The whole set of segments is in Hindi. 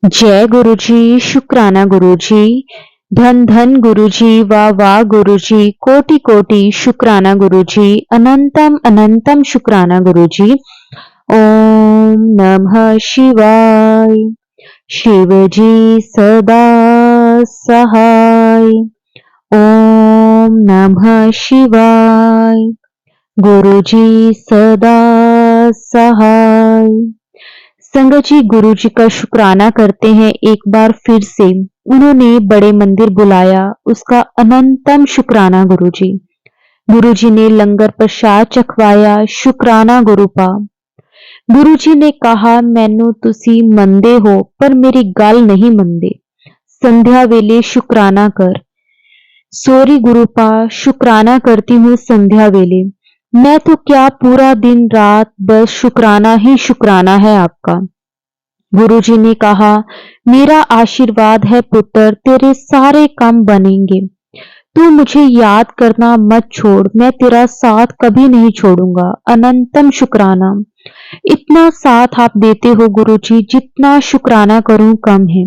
जय गुरु जी, शुक्राना गुरु जी, धन धन गुरु जी, वाह वाह गुरु जी, कोटि कोटि शुक्राना गुरु जी, अनंतम अनंतम शुक्राना गुरु जी। ओम नमः शिवाय। शिव जी सदा सहाय। ओम नमः शिवाय। गुरु जी सदा सहाय। संगत जी, गुरु जी का शुक्राना करते हैं एक बार फिर से। उन्होंने बड़े मंदिर बुलाया, उसका अनंतम शुक्राना गुरु जी। गुरु जी ने लंगर प्रसाद चखवाया, शुक्राना गुरुपा। गुरु जी ने कहा, मैनू तुसी मंदे हो पर मेरी गल नहीं मंदे। संध्या वेले शुक्राना कर। सॉरी गुरुपा, शुक्राना करती हूँ संध्या वेले। मैं तो क्या पूरा दिन रात बस शुक्राना ही शुक्राना है आपका। गुरुजी ने कहा, मेरा आशीर्वाद है पुत्र, तेरे सारे काम बनेंगे। तू मुझे याद करना मत छोड़, मैं तेरा साथ कभी नहीं छोड़ूंगा। अनंतम शुक्राना। इतना साथ आप देते हो गुरुजी, जितना शुक्राना करूं कम है।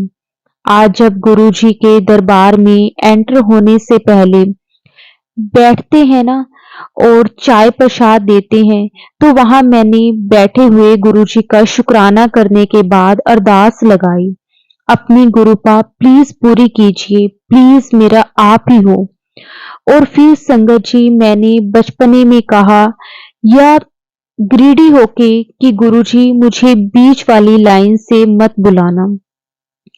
आज जब गुरुजी के दरबार में एंटर होने से पहले बैठते हैं ना और चाय प्रसाद देते हैं, तो वहां मैंने बैठे हुए गुरुजी का शुक्राना करने के बाद अरदास लगाई, अपनी गुरुपा प्लीज पूरी कीजिए, प्लीज मेरा आप ही हो। और फिर संगत जी, मैंने बचपने में कहा या ग्रीडी होके कि गुरुजी मुझे बीच वाली लाइन से मत बुलाना,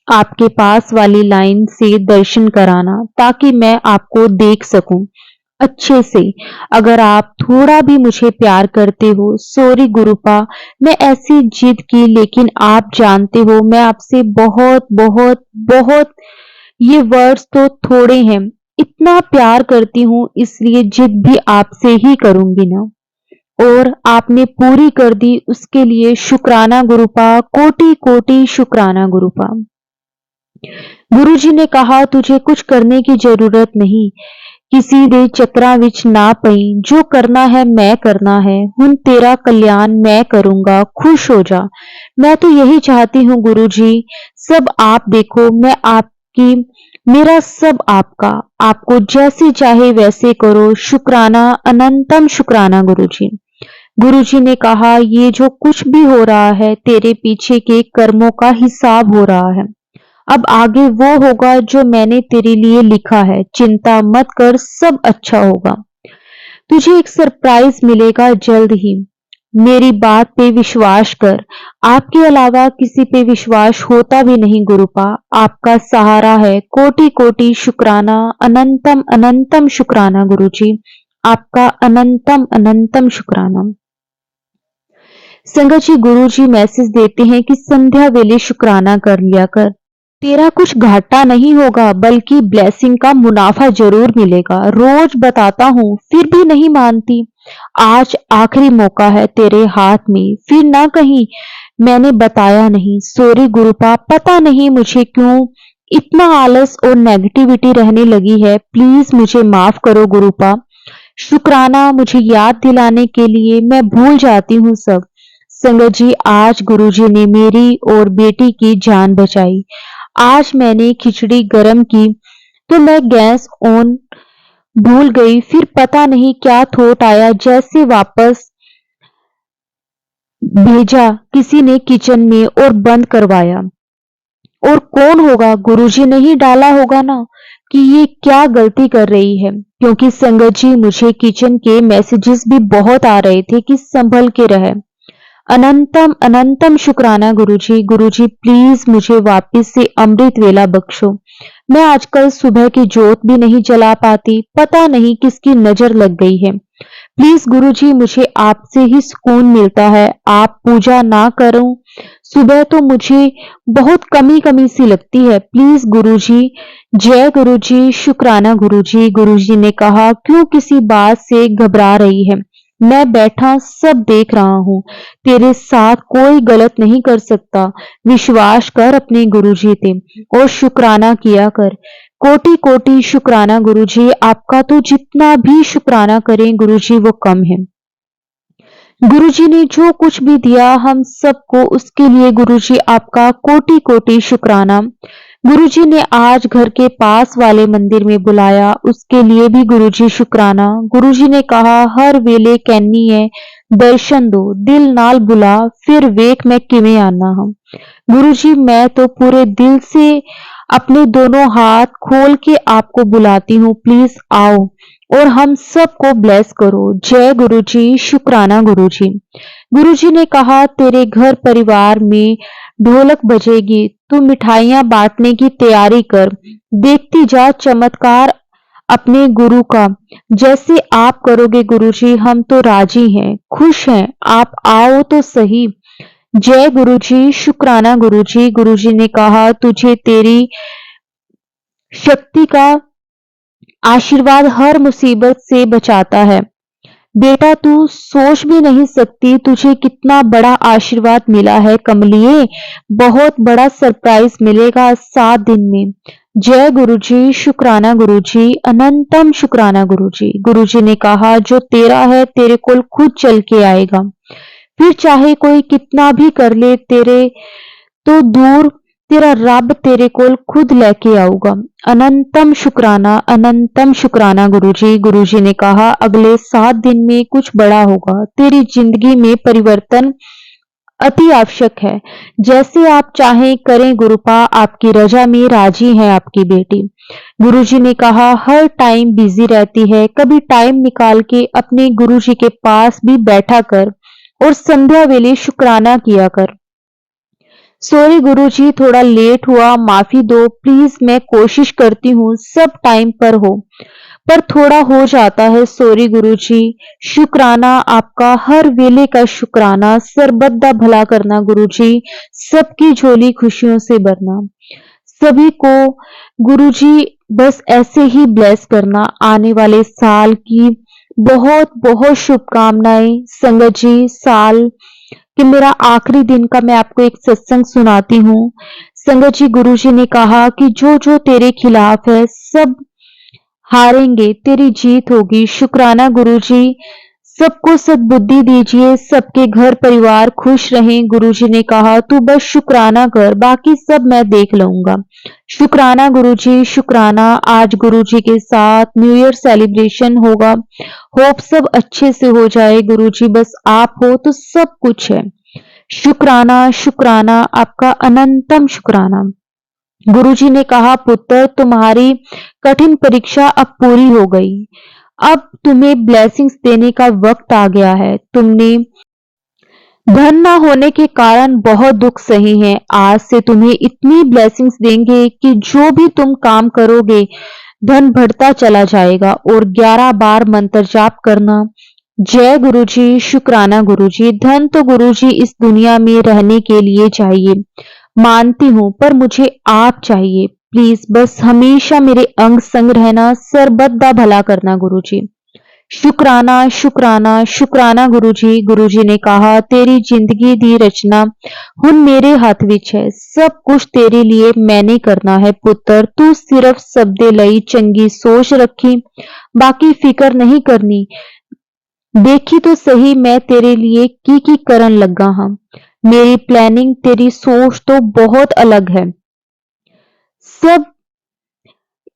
आपके पास वाली लाइन से दर्शन कराना, ताकि मैं आपको देख सकूं अच्छे से। अगर आप थोड़ा भी मुझे प्यार करते हो, सॉरी गुरुपा, मैं ऐसी जिद की, लेकिन आप जानते हो मैं आपसे बहुत बहुत बहुत, ये वर्ड्स तो थोड़े हैं, इतना प्यार करती हूँ, इसलिए जिद भी आपसे ही करूंगी ना। और आपने पूरी कर दी, उसके लिए शुक्राना गुरुपा, कोटि कोटि शुक्राना गुरुपा। गुरुजी ने कहा, तुझे कुछ करने की जरूरत नहीं, किसी दे चक्रां विच ना पई, जो करना है मैं करना है, हुन तेरा कल्याण मैं करूंगा, खुश हो जा। मैं तो यही चाहती हूँ गुरुजी, सब आप देखो, मैं आपकी, मेरा सब आपका, आपको जैसे चाहे वैसे करो। शुक्राना, अनंतम शुक्राना गुरुजी। गुरुजी ने कहा, ये जो कुछ भी हो रहा है तेरे पीछे के कर्मों का हिसाब हो रहा है। अब आगे वो होगा जो मैंने तेरे लिए लिखा है, चिंता मत कर, सब अच्छा होगा। तुझे एक सरप्राइज मिलेगा जल्द ही। मेरी बात पे विश्वास कर, आपके अलावा किसी पे विश्वास होता भी नहीं गुरुपा, आपका सहारा है। कोटि कोटि शुक्राना, अनंतम अनंतम शुक्राना गुरुजी, आपका अनंतम अनंतम शुक्राना। संगत जी, गुरुजी मैसेज देते हैं कि संध्या वेले शुक्राना कर लिया कर, तेरा कुछ घाटा नहीं होगा, बल्कि ब्लेसिंग का मुनाफा जरूर मिलेगा। रोज बताता हूँ फिर भी नहीं मानती, आज आखिरी मौका है तेरे हाथ में, फिर ना कहीं मैंने बताया नहीं। सॉरी गुरुपा, पता नहीं मुझे क्यों इतना आलस और नेगेटिविटी रहने लगी है, प्लीज मुझे माफ करो गुरुपा। शुक्राना मुझे याद दिलाने के लिए, मैं भूल जाती हूँ सब। संगत जी, आज गुरुजी ने मेरी और बेटी की जान बचाई। आज मैंने खिचड़ी गरम की तो मैं गैस ऑन भूल गई, फिर पता नहीं क्या थॉट आया, जैसे वापस भेजा किसी ने किचन में और बंद करवाया। और कौन होगा, गुरुजी ने ही डाला होगा ना कि ये क्या गलती कर रही है। क्योंकि संगत जी, मुझे किचन के मैसेजेस भी बहुत आ रहे थे कि संभल के रहे। अनंतम अनंतम शुक्राना गुरुजी। गुरुजी प्लीज मुझे वापस से अमृत वेला बख्शो। मैं आजकल सुबह की जोत भी नहीं जला पाती, पता नहीं किसकी नजर लग गई है। प्लीज गुरुजी, मुझे आपसे ही सुकून मिलता है, आप पूजा ना करूं सुबह तो मुझे बहुत कमी कमी सी लगती है। प्लीज गुरुजी। जय गुरुजी, शुक्राना गुरुजी। गुरुजी ने कहा, क्यों किसी बात से घबरा रही है, मैं बैठा सब देख रहा हूं, तेरे साथ कोई गलत नहीं कर सकता। विश्वास कर अपने गुरुजी पे और शुक्राना किया कर। कोटि कोटि शुक्राना गुरुजी, आपका तो जितना भी शुक्राना करें गुरुजी वो कम है। गुरुजी ने जो कुछ भी दिया हम सबको, उसके लिए गुरुजी आपका कोटि कोटि शुक्राना। गुरुजी ने आज घर के पास वाले मंदिर में बुलाया, उसके लिए भी गुरुजी शुक्राना। गुरुजी ने कहा हर वेले कहनी है दर्शन दो, दिल नाल बुला, फिर वेख मैं किवें आना हम। गुरुजी मैं तो पूरे दिल से अपने दोनों हाथ खोल के आपको बुलाती हूँ, प्लीज आओ और हम सबको ब्लेस करो। जय गुरुजी, शुक्राना गुरुजी। गुरुजी ने कहा तेरे घर परिवार में ढोलक बजेगी, तू मिठाइयां बांटने की तैयारी कर, देखती जा चमत्कार अपने गुरु का। जैसे आप करोगे गुरुजी हम तो राजी हैं, खुश हैं, आप आओ तो सही। जय गुरुजी, शुक्राना गुरुजी। गुरुजी ने कहा तुझे तेरी शक्ति का आशीर्वाद हर मुसीबत से बचाता है। बेटा तू सोच भी नहीं सकती तुझे कितना बड़ा आशीर्वाद मिला है कमलिए, बहुत बड़ा सरप्राइज मिलेगा 7 दिन में। जय गुरुजी, शुक्राना गुरुजी, अनंतम शुक्राना गुरुजी। गुरुजी ने कहा जो तेरा है तेरे कोल खुद चल के आएगा, फिर चाहे कोई कितना भी कर ले तेरे तो दूर तेरा रब तेरे कोल खुद लेके आऊगा। अनंतम शुक्राना गुरुजी। गुरुजी ने कहा अगले 7 दिन में कुछ बड़ा होगा, तेरी जिंदगी में परिवर्तन अति आवश्यक है। जैसे आप चाहें करें गुरुपा, आपकी रजा में राजी है आपकी बेटी। गुरुजी ने कहा हर टाइम बिजी रहती है, कभी टाइम निकाल के अपने गुरुजी के पास भी बैठा कर और संध्या वेले शुक्राना किया कर। सॉरी गुरुजी थोड़ा लेट हुआ, माफी दो प्लीज, मैं कोशिश करती हूँ सब टाइम पर हो, पर थोड़ा हो जाता है, सॉरी गुरुजी। शुक्राना आपका हर वेले का शुक्राना, सरबत दा भला करना गुरुजी, सबकी झोली खुशियों से भरना। सभी को गुरुजी बस ऐसे ही ब्लेस करना। आने वाले साल की बहुत बहुत शुभकामनाएं। संगत जी साल कि मेरा आखिरी दिन का मैं आपको एक सत्संग सुनाती हूँ। संगत जी गुरुजी ने कहा कि जो जो तेरे खिलाफ है सब हारेंगे, तेरी जीत होगी। शुक्राना गुरुजी, सबको सद्बुद्धि दीजिए, सबके घर परिवार खुश रहें। गुरुजी ने कहा तू बस शुक्राना कर, बाकी सब मैं देख लूंगा। शुक्राना गुरुजी, शुक्राना। आज गुरुजी के साथ न्यू ईयर सेलिब्रेशन होगा, होप सब अच्छे से हो जाए गुरुजी, बस आप हो तो सब कुछ है। शुक्राना शुक्राना आपका अनंतम शुक्राना। गुरुजी ने कहा पुत्र तुम्हारी कठिन परीक्षा अब पूरी हो गई, अब तुम्हें ब्लेसिंग्स देने का वक्त आ गया है। तुमने धन ना होने के कारण बहुत दुख सही है, आज से तुम्हें इतनी ब्लेसिंग्स देंगे कि जो भी तुम काम करोगे धन बढ़ता चला जाएगा। और 11 बार मंत्र जाप करना। जय गुरुजी, शुक्राना गुरुजी। धन तो गुरुजी इस दुनिया में रहने के लिए चाहिए, मानती हूं, पर मुझे आप चाहिए, प्लीज बस हमेशा मेरे अंग संग रहना, सरबत दा भला करना गुरुजी। शुक्राना शुक्राना शुक्राना गुरुजी। गुरुजी ने कहा तेरी जिंदगी दी रचना हुन मेरे हाथ विच है, सब कुछ तेरे लिए मैंने करना है पुत्र, तू सिर्फ सबदे लई चंगी सोच रखी, बाकी फिकर नहीं करनी। देखी तो सही मैं तेरे लिए की करन लगा हाँ, मेरी प्लानिंग तेरी सोच तो बहुत अलग है। सब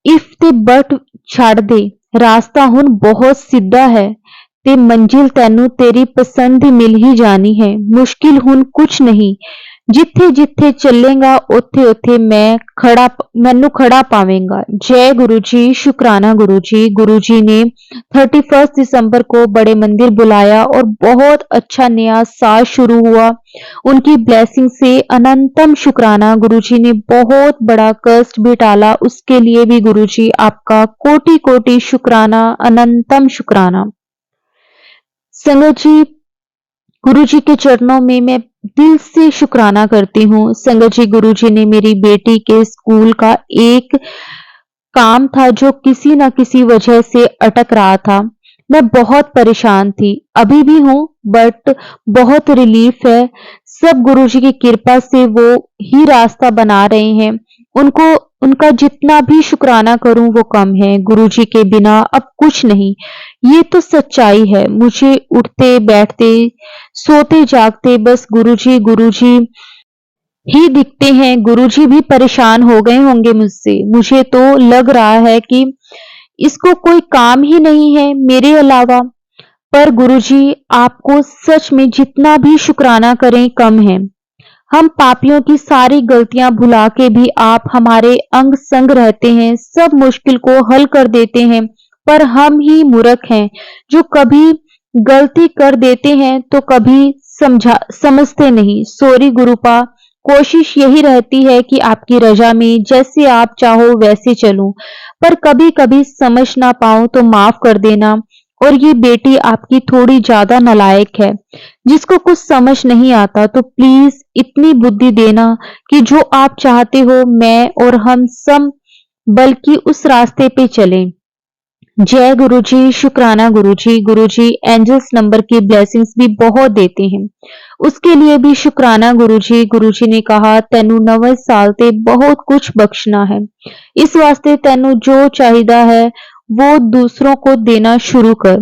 इफ ते बट छड़ दे, रास्ता हुन बहुत सीधा है ते मंजिल तैनू तेरी पसंद दी मिल ही जानी है। मुश्किल हुन कुछ नहीं, जिथे जिथे चलेगा उथे उथे मैनू खड़ा पावेगा। जय गुरुजी, शुक्राना गुरुजी। गुरुजी ने 31 दिसंबर को बड़े मंदिर बुलाया और बहुत अच्छा नया साल शुरू हुआ उनकी ब्लेसिंग से। अनंतम शुक्राना। गुरुजी ने बहुत बड़ा कष्ट भी टाला, उसके लिए भी गुरुजी आपका कोटि कोटि शुक्राना, अनंतम शुक्राना। संगत जी गुरुजी के चरणों में मैं दिल से शुक्राना करती हूँ। संगत जी गुरुजी ने मेरी बेटी के स्कूल का एक काम था जो किसी न किसी वजह से अटक रहा था, मैं बहुत परेशान थी, अभी भी हूँ, बट बहुत रिलीफ है। सब गुरुजी की कृपा से वो ही रास्ता बना रहे हैं उनको उनका जितना भी शुक्राना करूं वो कम है। गुरुजी के बिना अब कुछ नहीं, ये तो सच्चाई है। मुझे उठते बैठते सोते जागते बस गुरुजी गुरुजी ही दिखते हैं। गुरुजी भी परेशान हो गए होंगे मुझसे। मुझे तो लग रहा है कि इसको कोई काम ही नहीं है मेरे अलावा। पर गुरुजी, आपको सच में जितना भी शुक्राना करें कम है। हम पापियों की सारी गलतियां भुला के भी आप हमारे अंग संग रहते हैं, सब मुश्किल को हल कर देते हैं। पर हम ही मूर्ख हैं जो कभी गलती कर देते हैं तो कभी समझते नहीं। सॉरी गुरुपा, कोशिश यही रहती है कि आपकी रजा में जैसे आप चाहो वैसे चलूं, पर कभी कभी समझ ना पाऊं तो माफ कर देना। और ये बेटी आपकी थोड़ी ज्यादा नालायक है, जिसको कुछ समझ नहीं आता, तो प्लीज इतनी बुद्धि देना कि जो आप चाहते हो मैं और हम सब बल्कि उस रास्ते पे चलें। जय गुरुजी, शुक्राना गुरुजी। गुरुजी एंजल्स नंबर की ब्लेसिंग्स भी बहुत देते हैं, उसके लिए भी शुक्राना गुरुजी। गुरुजी ने कहा तेनू 9 साल ते बहुत कुछ बख्शना है, इस वास्ते तेनू जो चाहिदा है वो दूसरों को देना शुरू कर।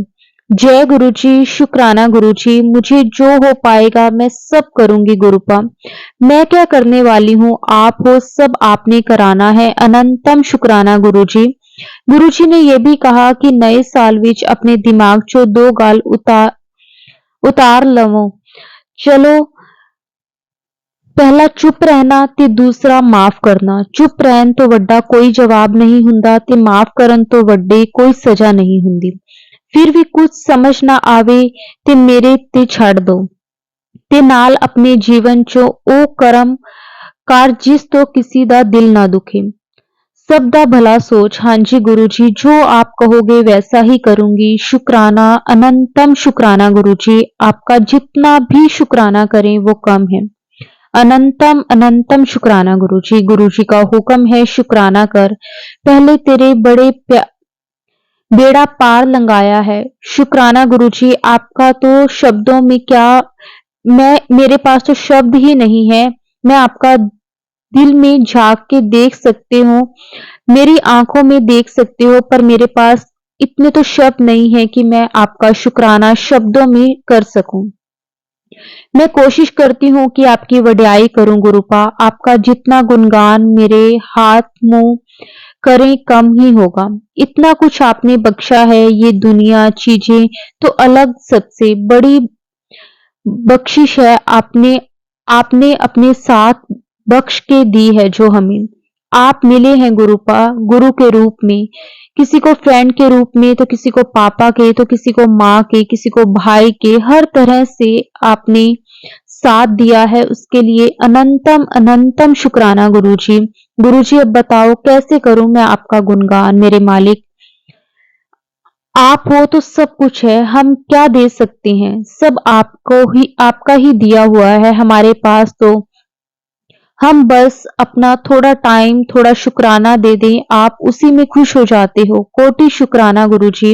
जय गुरुजी, शुक्राना गुरुजी। मुझे जो हो पाएगा मैं सब करूंगी गुरुपा। मैं क्या करने वाली हूँ, आप हो, सब आपने कराना है। अनंतम शुक्राना गुरुजी। गुरुजी ने यह भी कहा कि नए साल विच अपने दिमाग चो 2 गल उतार लवो। चलो, पहला चुप रहना ते दूसरा माफ करना। चुप रहन तो वड्डा कोई जवाब नहीं हुंदा ते माफ करन तो वड्डी कोई सजा नहीं हुंदी। फिर भी कुछ समझ ना आवे ते मेरे ते छड़ दो ते नाल अपने जीवन चो ओ करम कर जिस तो किसी दा दिल ना दुखे। सब दा भला सोच। हाँ जी गुरुजी, जो आप कहोगे वैसा ही करूंगी। शुक्राना, अनंतम शुक्राना गुरुजी। आपका जितना भी शुक्राना करें वो कम है। अनंतम अनंतम शुक्राना गुरुजी। गुरुजी का हुक्म है शुक्राना कर, पहले तेरे बड़े बेड़ा पार लंघाया है। शुक्राना गुरुजी, आपका तो शब्दों में क्या, मेरे पास तो शब्द ही नहीं है। मैं आपका दिल में झांक के देख सकते हो, मेरी आंखों में देख सकते हो, पर मेरे पास इतने तो शब्द नहीं है कि मैं आपका शुक्राना शब्दों में कर सकूं। मैं कोशिश करती हूँ कि आपकी वड्याई करूं गुरुपा। आपका जितना गुणगान मेरे हाथ मुंह करें कम ही होगा। इतना कुछ आपने बख्शा है, ये दुनिया चीजें तो अलग, सबसे बड़ी बख्शिश है आपने आपने अपने साथ बख्श के दी है जो हमें। आप मिले हैं गुरुपा, गुरु के रूप में, किसी को फ्रेंड के रूप में, तो किसी को पापा के, तो किसी को माँ के, किसी को भाई के। हर तरह से आपने साथ दिया है, उसके लिए अनंतम अनंतम शुक्राना गुरुजी। गुरुजी अब बताओ कैसे करूं मैं आपका गुणगान। मेरे मालिक आप हो तो सब कुछ है, हम क्या दे सकते हैं, सब आपको ही, आपका ही दिया हुआ है हमारे पास। तो हम बस अपना थोड़ा टाइम, थोड़ा शुक्राना दे दें, आप उसी में खुश हो जाते हो। कोटि शुक्राना गुरुजी।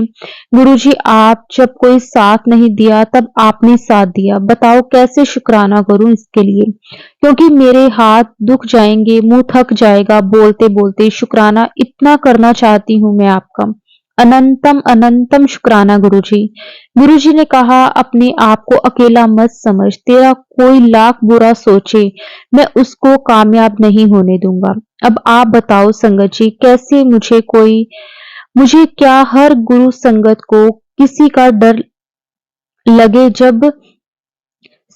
गुरुजी, आप जब कोई साथ नहीं दिया तब आपने साथ दिया। बताओ कैसे शुक्राना करूं इसके लिए, क्योंकि मेरे हाथ दुख जाएंगे, मुंह थक जाएगा बोलते बोलते। शुक्राना इतना करना चाहती हूं मैं आपका। अनंतम अनंतम शुक्राना गुरुजी। गुरुजी ने कहा अपने आप को अकेला मत समझ, तेरा कोई लाख बुरा सोचे मैं उसको कामयाब नहीं होने दूंगा। अब आप बताओ संगत जी, कैसे मुझे क्या हर गुरु संगत को किसी का डर लगे जब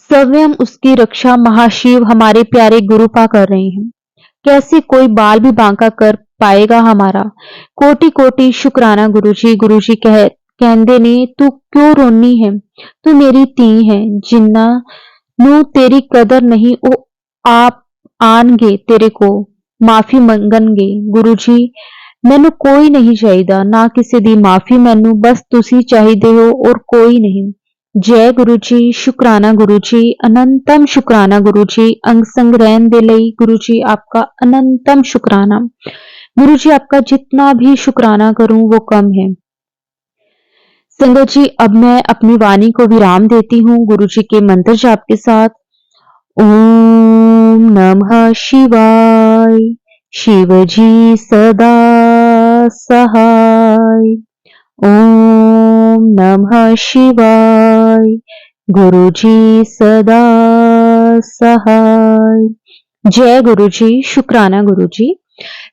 स्वयं उसकी रक्षा महाशिव हमारे प्यारे गुरुपा कर रहे हैं। कैसे कोई बाल भी बांका कर पाएगा हमारा। कोटि कोटि शुक्राना गुरुजी। गुरुजी कहंदे ने तू क्यों रोनी है, तू मेरी धी है, जिन्ना नू तेरी कदर नहीं ओ आप आनगे तेरे को माफी मंगणगे। गुरुजी, मैनू कोई नहीं चाहिदा, ना किसी दी माफी, मैनू बस तुसी चाहिदे हो और कोई नहीं। जय गुरुजी, शुक्राना गुरुजी, अनंतम शुक्राना गुरुजी। अंग संग रहन दे लई गुरुजी आपका अनंतम शुक्राना। गुरुजी, आपका जितना भी शुक्राना करूं वो कम है। संगत जी, अब मैं अपनी वाणी को विराम देती हूँ गुरुजी के मंत्र जाप के साथ। ओम नमः शिवाय। शिवजी सदा सहाय। ओम नमः शिवाय। गुरुजी सदा सहाय। जय गुरुजी। शुक्राना गुरुजी।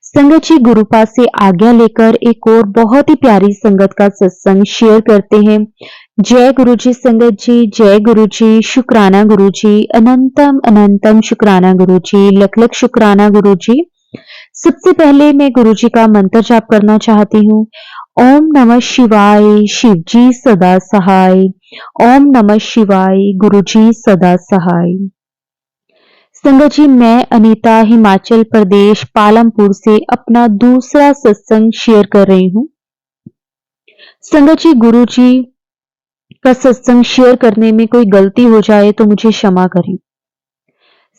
संगत जी, गुरुपाद से आज्ञा लेकर एक और बहुत ही प्यारी संगत का सत्संग शेयर करते हैं। जय गुरुजी संगत जी। जय गुरुजी। शुक्राना गुरुजी। अनंतम अनंतम शुक्राना गुरुजी। लख लख शुक्राना गुरुजी। सबसे पहले मैं गुरुजी का मंत्र जाप करना चाहती हूँ। ओम नमः शिवाय। शिवजी सदा सहाय। ओम नमः शिवाय। गुरुजी सदा सहाय। संगत जी, मैं अनीता हिमाचल प्रदेश पालमपुर से अपना दूसरा सत्संग शेयर कर रही हूँ। संगत जी, गुरु जी का सत्संग शेयर करने में कोई गलती हो जाए तो मुझे क्षमा करें।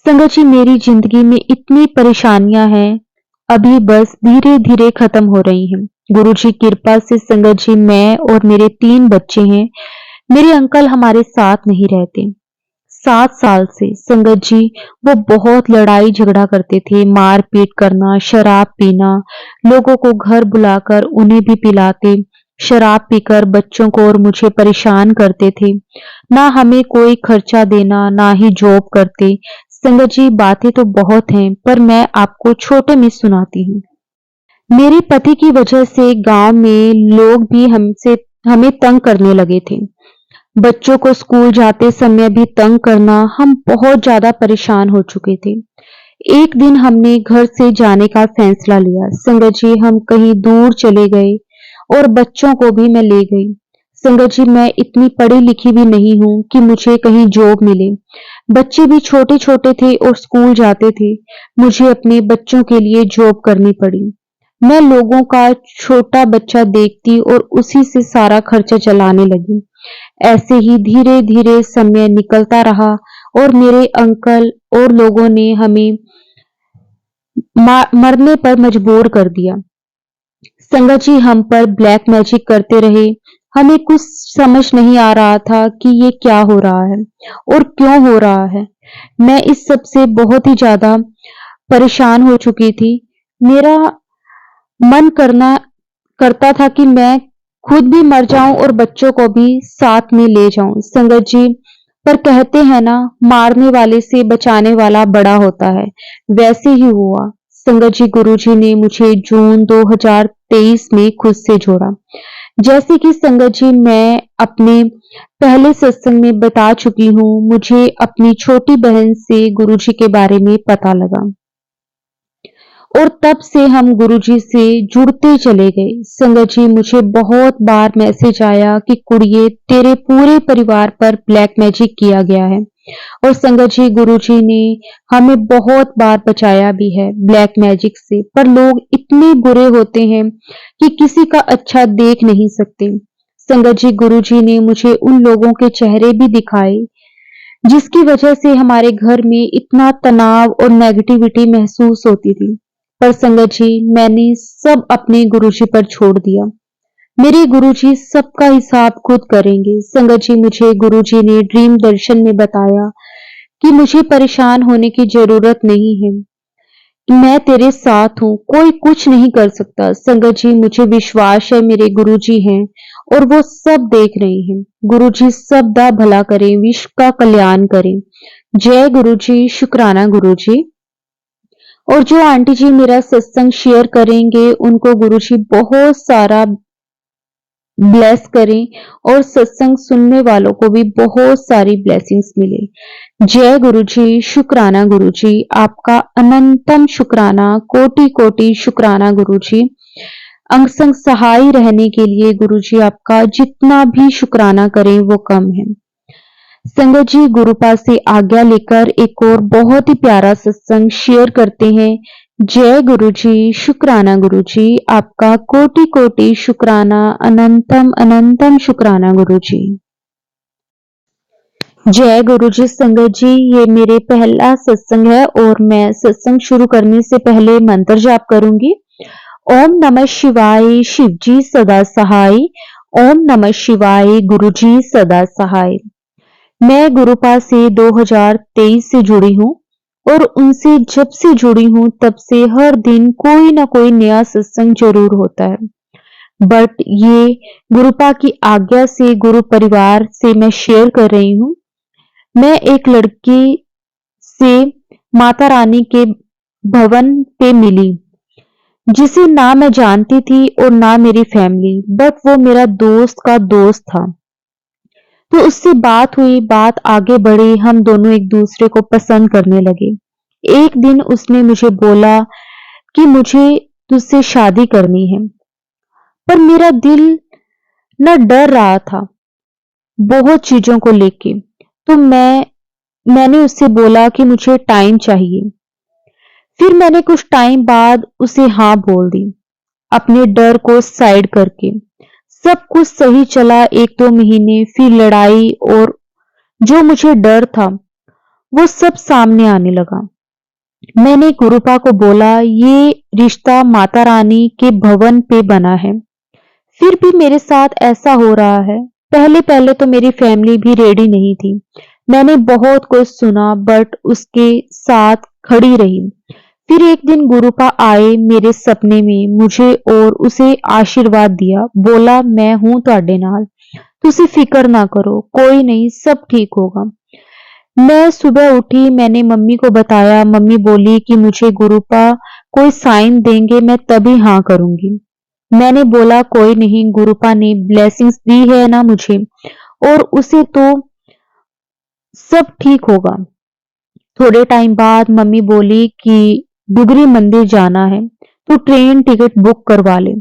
संगत जी, मेरी जिंदगी में इतनी परेशानियां हैं, अभी बस धीरे धीरे खत्म हो रही हैं। गुरु जी कृपा से संगत जी, मैं और मेरे 3 बच्चे हैं। मेरे अंकल हमारे साथ नहीं रहते। 7 साल से संगत जी वो बहुत लड़ाई झगड़ा करते थे, मारपीट करना, शराब पीना, लोगों को घर बुलाकर उन्हें भी पिलाते, शराब पीकर बच्चों को और मुझे परेशान करते थे। ना हमें कोई खर्चा देना, ना ही जॉब करते। संगत जी, बातें तो बहुत हैं, पर मैं आपको छोटे में सुनाती हूँ। मेरे पति की वजह से गांव में लोग भी हमें तंग करने लगे थे। बच्चों को स्कूल जाते समय भी तंग करना, हम बहुत ज्यादा परेशान हो चुके थे। एक दिन हमने घर से जाने का फैसला लिया। संगत जी, हम कहीं दूर चले गए और बच्चों को भी मैं ले गई। संगत जी, मैं इतनी पढ़ी लिखी भी नहीं हूँ कि मुझे कहीं जॉब मिले। बच्चे भी छोटे छोटे थे और स्कूल जाते थे। मुझे अपने बच्चों के लिए जॉब करनी पड़ी। मैं लोगों का छोटा बच्चा देखती और उसी से सारा खर्चा चलाने लगी। ऐसे ही धीरे धीरे समय निकलता रहा और मेरे अंकल और लोगों ने हमें मरने पर मजबूर कर दिया। संगत जी, हम पर ब्लैक मैजिक करते रहे। हमें कुछ समझ नहीं आ रहा था कि ये क्या हो रहा है और क्यों हो रहा है। मैं इस सब से बहुत ही ज्यादा परेशान हो चुकी थी। मेरा मन करता था कि मैं खुद भी मर जाऊं और बच्चों को भी साथ में ले जाऊं। संगत जी, पर कहते हैं ना, मारने वाले से बचाने वाला बड़ा होता है। वैसे ही हुआ। संगत जी, गुरुजी ने मुझे जून 2023 में खुद से जोड़ा। जैसे कि संगत जी, मैं अपने पहले सत्संग में बता चुकी हूँ, मुझे अपनी छोटी बहन से गुरुजी के बारे में पता लगा और तब से हम गुरुजी से जुड़ते चले गए। संगत जी, मुझे बहुत बार मैसेज आया कि कुड़िए, तेरे पूरे परिवार पर ब्लैक मैजिक किया गया है। और संगत जी, गुरुजी ने हमें बहुत बार बचाया भी है ब्लैक मैजिक से। पर लोग इतने बुरे होते हैं कि किसी का अच्छा देख नहीं सकते। संगत जी, गुरुजी ने मुझे उन लोगों के चेहरे भी दिखाए जिसकी वजह से हमारे घर में इतना तनाव और नेगेटिविटी महसूस होती थी। पर संगत जी, मैंने सब अपने गुरुजी पर छोड़ दिया। मेरे गुरुजी सबका हिसाब खुद करेंगे। संगत जी, मुझे गुरुजी ने ड्रीम दर्शन में बताया कि मुझे परेशान होने की जरूरत नहीं है, मैं तेरे साथ हूँ, कोई कुछ नहीं कर सकता। संगत जी, मुझे विश्वास है मेरे गुरुजी हैं और वो सब देख रहे हैं। गुरुजी सबदा भला करें, विश्व का कल्याण करें। जय गुरुजी। शुक्राना गुरुजी। और जो आंटी जी मेरा सत्संग शेयर करेंगे, उनको गुरुजी बहुत सारा ब्लेस करें और सत्संग सुनने वालों को भी बहुत सारी ब्लेसिंग्स मिले। जय गुरुजी। शुक्राना गुरुजी। आपका अनंतम शुक्राना, कोटि कोटि शुक्राना गुरुजी। अंग संग सहाय रहने के लिए गुरुजी आपका जितना भी शुक्राना करें वो कम है। संगत जी, गुरुपाद से आज्ञा लेकर एक और बहुत ही प्यारा सत्संग शेयर करते हैं। जय गुरुजी। शुक्राना गुरुजी। आपका कोटि कोटि शुक्राना, अनंतम अनंतम शुक्राना गुरुजी। जय गुरुजी। संगत जी, ये मेरे पहला सत्संग है और मैं सत्संग शुरू करने से पहले मंत्र जाप करूंगी। ओम नमः शिवाय। शिवजी सदा सहाय। ओम नमः शिवाय। गुरुजी सदा सहाय। मैं गुरुपाद से 2023 से जुड़ी हूँ और उनसे जब से जुड़ी हूं तब से हर दिन कोई ना कोई नया सत्संग जरूर होता है। बट ये गुरुपा की आज्ञा से गुरु परिवार से मैं शेयर कर रही हूँ। मैं एक लड़की से माता रानी के भवन पे मिली, जिसे ना मैं जानती थी और ना मेरी फैमिली, बट वो मेरा दोस्त का दोस्त था। तो उससे बात हुई, बात आगे बढ़ी, हम दोनों एक दूसरे को पसंद करने लगे। एक दिन उसने मुझे बोला कि मुझे तुझसे शादी करनी है, पर मेरा दिल न डर रहा था बहुत चीजों को लेके। तो मैंने उससे बोला कि मुझे टाइम चाहिए। फिर मैंने कुछ टाइम बाद उसे हाँ बोल दी, अपने डर को साइड करके। सब कुछ सही चला 1-2 महीने, फिर लड़ाई और जो मुझे डर था वो सब सामने आने लगा। मैंने गुरुपा को बोला, ये रिश्ता माता रानी के भवन पे बना है, फिर भी मेरे साथ ऐसा हो रहा है। पहले पहले तो मेरी फैमिली भी रेडी नहीं थी। मैंने बहुत कुछ सुना बट उसके साथ खड़ी रही। फिर एक दिन गुरुपा आए मेरे सपने में, मुझे और उसे आशीर्वाद दिया। बोला, मैं हूं ਤੁਹਾਡੇ नाल, तुसी फिक्र ना करो, कोई नहीं, सब ठीक होगा। मैं सुबह उठी, मैंने मम्मी को बताया। मम्मी बोली कि मुझे गुरुपा कोई साइन देंगे, मैं तभी हाँ करूंगी। मैंने बोला, कोई नहीं, गुरुपा ने ब्लेसिंग्स दी है ना मुझे, और उसे तो सब ठीक होगा। थोड़े टाइम बाद मम्मी बोली कि डुगरी मंदिर जाना है, तो ट्रेन टिकट बुक करवा ले।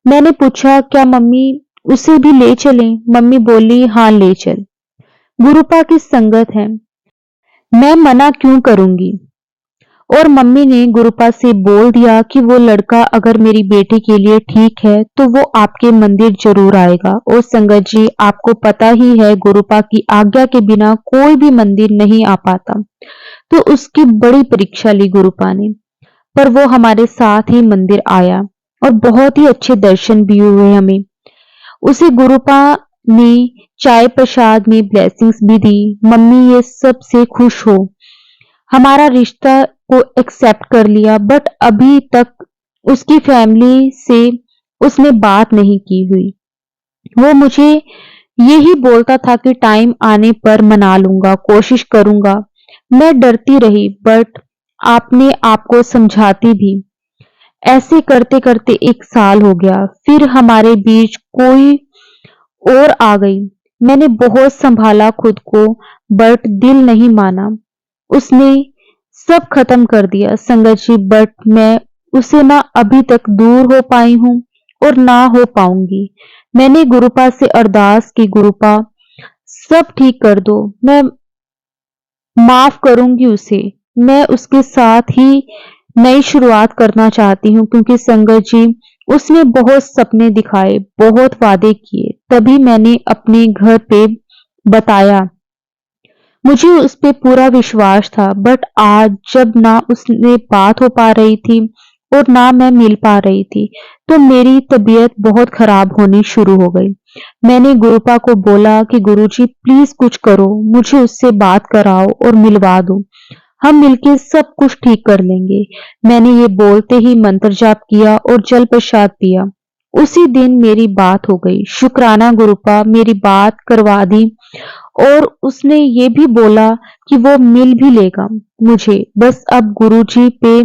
मैंने पूछा, क्या मम्मी उसे भी ले चलें? मम्मी बोली, हाँ ले चल, गुरुपा की संगत है, मैं मना क्यों करूंगी। और मम्मी ने गुरुपा से बोल दिया कि वो लड़का अगर मेरी बेटी के लिए ठीक है तो वो आपके मंदिर जरूर आएगा। और संगत जी, आपको पता ही है गुरुपा की आज्ञा के बिना कोई भी मंदिर नहीं आ पाता। तो उसकी बड़ी परीक्षा ली गुरुपा ने, पर वो हमारे साथ ही मंदिर आया और बहुत ही अच्छे दर्शन भी हुए हमें। उसे गुरुपा ने चाय प्रसाद में ब्लेसिंग्स भी दी। मम्मी ये सब से खुश हो हमारा रिश्ता को एक्सेप्ट कर लिया, बट अभी तक उसकी फैमिली से उसने बात नहीं की हुई। वो मुझे यही बोलता था कि टाइम आने पर मना लूंगा, कोशिश करूंगा। मैं डरती रही बट आपने आपको समझाती भी। ऐसे करते करते 1 साल हो गया, फिर हमारे बीच कोई और आ गई। मैंने बहुत संभाला खुद को बट दिल नहीं माना, उसने सब खत्म कर दिया संगत जी। बट मैं उसे ना अभी तक दूर हो पाई हूं और ना हो पाऊंगी। मैंने गुरुपा से अरदास की, गुरुपा सब ठीक कर दो, मैं माफ करूंगी उसे, मैं उसके साथ ही नई शुरुआत करना चाहती हूँ। क्योंकि संगत जी, उसने बहुत सपने दिखाए, बहुत वादे किए, तभी मैंने अपने घर पे बताया। मुझे उस पे पूरा विश्वास था, बट आज जब ना उसने बात हो पा रही थी और ना मैं मिल पा रही थी, तो मेरी तबीयत बहुत खराब होनी शुरू हो गई। मैंने गुरुपा को बोला कि गुरुजी प्लीज कुछ करो, मुझे उससे बात कराओ और मिलवा दो, हम मिलके सब कुछ ठीक कर लेंगे। मैंने ये बोलते ही मंत्र जाप किया और जल प्रसाद पिया। उसी दिन मेरी बात हो गई। शुक्राना गुरुपा, मेरी बात करवा दी। और उसने ये भी बोला कि वो मिल भी लेगा मुझे। बस अब गुरुजी पे,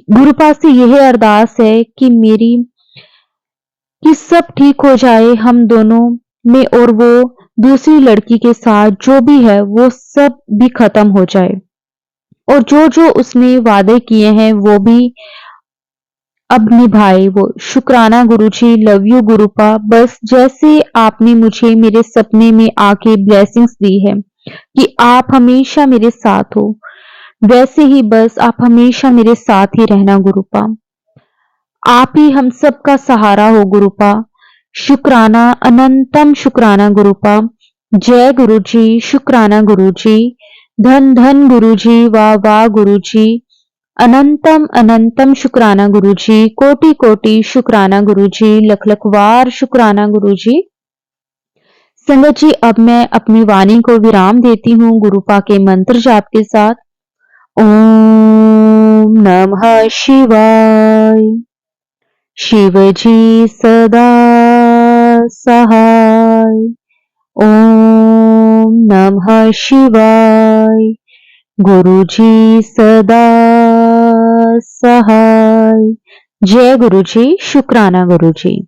गुरुपा से यह अरदास है कि मेरी कि सब ठीक हो जाए हम दोनों में, और वो दूसरी लड़की के साथ जो भी है वो सब भी खत्म हो जाए, और जो जो उसने वादे किए हैं वो भी अब निभाए वो। शुक्राना गुरुजी, लव यू गुरुपा। बस जैसे आपने मुझे मेरे सपने में आके ब्लेसिंग्स दी है कि आप हमेशा मेरे साथ हो, वैसे ही बस आप हमेशा मेरे साथ ही रहना गुरुपा। आप ही हम सबका सहारा हो गुरुपा। शुक्राना, अनंतम शुक्राना गुरुपा। जय गुरुजी, शुक्राना गुरुजी। धन धन गुरुजी, वाह वाह गुरुजी। अनंतम अनंतम शुक्राना गुरुजी। कोटि कोटि शुक्राना गुरुजी। लख लख वार शुक्राना गुरुजी। संगत जी, अब मैं अपनी वाणी को विराम देती हूँ गुरुपा के मंत्र जाप के साथ। ओम नमः शिवाय। शिवजी सदा सहाय। ओम नमः शिवाय। गुरुजी सदा सहाय। जय गुरुजी, शुक्राना गुरुजी।